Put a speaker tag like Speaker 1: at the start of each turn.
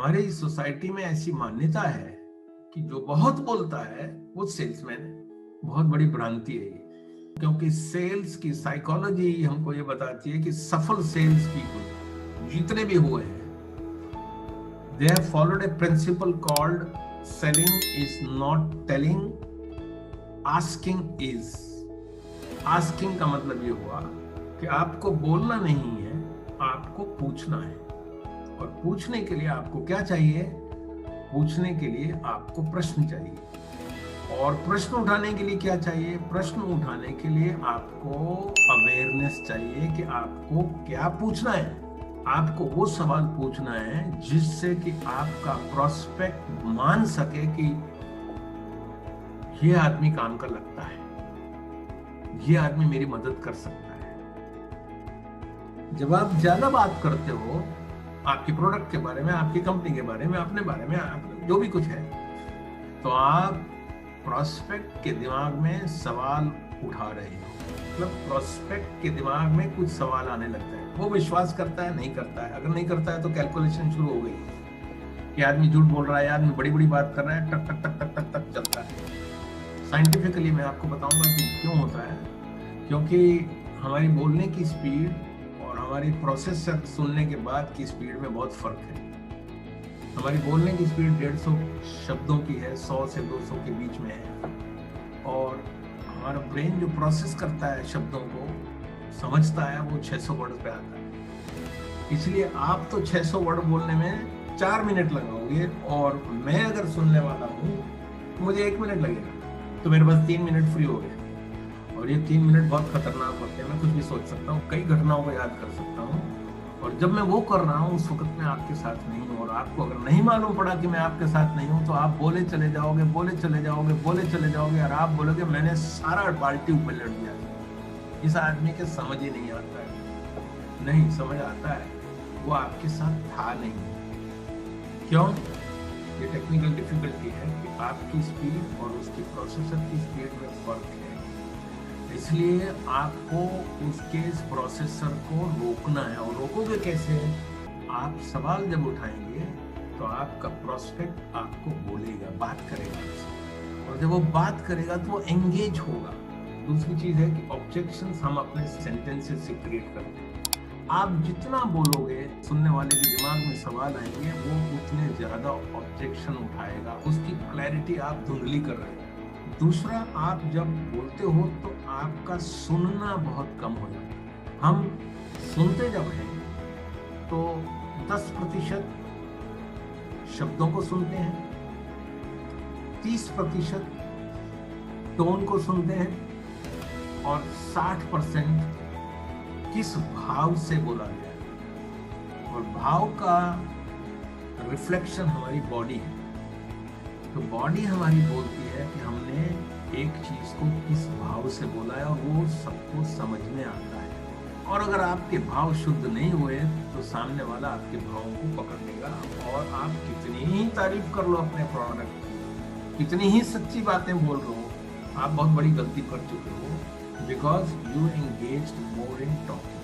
Speaker 1: हमारे इस सोसाइटी में ऐसी मान्यता है कि जो बहुत बोलता है वो सेल्समैन है। बहुत बड़ी भ्रांति है ये, क्योंकि सेल्स की साइकोलॉजी हमको ये बताती है कि सफल सेल्स पीपल जितने भी हुए हैं, they have followed a principle called selling is not telling, asking is। asking का मतलब ये हुआ कि आपको बोलना नहीं है, आपको पूछना है। और पूछने के लिए आपको क्या चाहिए? पूछने के लिए आपको प्रश्न चाहिए। और प्रश्न उठाने के लिए क्या चाहिए? प्रश्न उठाने के लिए आपको अवेयरनेस चाहिए कि आपको क्या पूछना है। आपको वो सवाल पूछना है जिससे कि आपका प्रोस्पेक्ट मान सके कि ये आदमी काम का लगता है, ये आदमी मेरी मदद कर सकता है। जब आप ज्यादा बात करते हो आपके प्रोडक्ट के बारे में, आपकी कंपनी के बारे में, अपने बारे में, जो भी कुछ है, तो आप प्रोस्पेक्ट के दिमाग में सवाल उठा रहे हो। मतलब प्रोस्पेक्ट के दिमाग में कुछ सवाल आने लगता है। वो विश्वास करता है, नहीं करता है। अगर नहीं करता है तो कैलकुलेशन शुरू हो गई कि आदमी झूठ बोल रहा है, आदमी बड़ी बड़ी बात कर रहा है, टक टक टक टक टक टक चलता है। साइंटिफिकली मैं आपको बताऊंगा कि क्यों होता है। क्योंकि हमारी बोलने की स्पीड और हमारी प्रोसेसर सुनने के बाद की स्पीड में बहुत फर्क है। हमारी बोलने की स्पीड 150 शब्दों की है, 100 से 200 के बीच में है। और हमारा ब्रेन जो प्रोसेस करता है, शब्दों को समझता है, वो 600 वर्ड पे आता है। इसलिए आप तो 600 वर्ड बोलने में 4 मिनट लगाओगे, और मैं अगर सुनने वाला हूँ तो मुझे 1 मिनट लगेगा, तो मेरे पास 3 मिनट फ्री हो गए। और ये 3 मिनट बहुत खतरनाक होते हैं। मैं कुछ भी सोच सकता हूँ, कई घटनाओं को याद कर सकता हूँ, और जब मैं वो कर रहा हूँ उस वक्त मैं आपके साथ नहीं हूँ। और आपको अगर नहीं मालूम पड़ा कि मैं आपके साथ नहीं हूँ, तो आप बोले चले जाओगे, बोले चले जाओगे, बोले चले जाओगे, और आप बोलोगे मैंने सारा बाल्टी ऊपर लड़ दिया। इस आदमी के समझ ही नहीं आता है। नहीं समझ आता है, वो आपके साथ था नहीं। क्यों? ये टेक्निकल डिफिकल्टी है कि आपकी स्पीड और उसकी प्रोसेसर की स्पीड में फर्क है। इसलिए आपको उसके इस प्रोसेसर को रोकना है। और रोकोगे कैसे? आप सवाल जब उठाएंगे तो आपका प्रोस्पेक्ट आपको बोलेगा, बात करेगा आपसे। और जब वो बात करेगा तो वो एंगेज होगा। दूसरी चीज है कि ऑब्जेक्शंस हम अपने सेंटेंसेस से क्रिएट करते हैं। आप जितना बोलोगे, सुनने वाले के दिमाग में सवाल आएंगे, वो उतने ज्यादा ऑब्जेक्शन उठाएगा। उसकी क्लैरिटी आप धुंधली कर रहे हैं। दूसरा, आप जब बोलते हो तो आपका सुनना बहुत कम हो जाता है। हम सुनते जब हैं तो 10% शब्दों को सुनते हैं, 30% टोन को सुनते हैं, और 60% किस भाव से बोला गया है। और भाव का रिफ्लेक्शन हमारी बॉडी है। तो बॉडी हमारी बोलती है कि हमने एक चीज को किस भाव से बोला है, और वो सबको समझ में आता है। और अगर आपके भाव शुद्ध नहीं हुए तो सामने वाला आपके भावों को पकड़ लेगा। और आप कितनी ही तारीफ कर लो अपने प्रोडक्ट की, कितनी ही सच्ची बातें बोल रहे हो, आप बहुत बड़ी गलती कर चुके हो, because you engaged more in talking।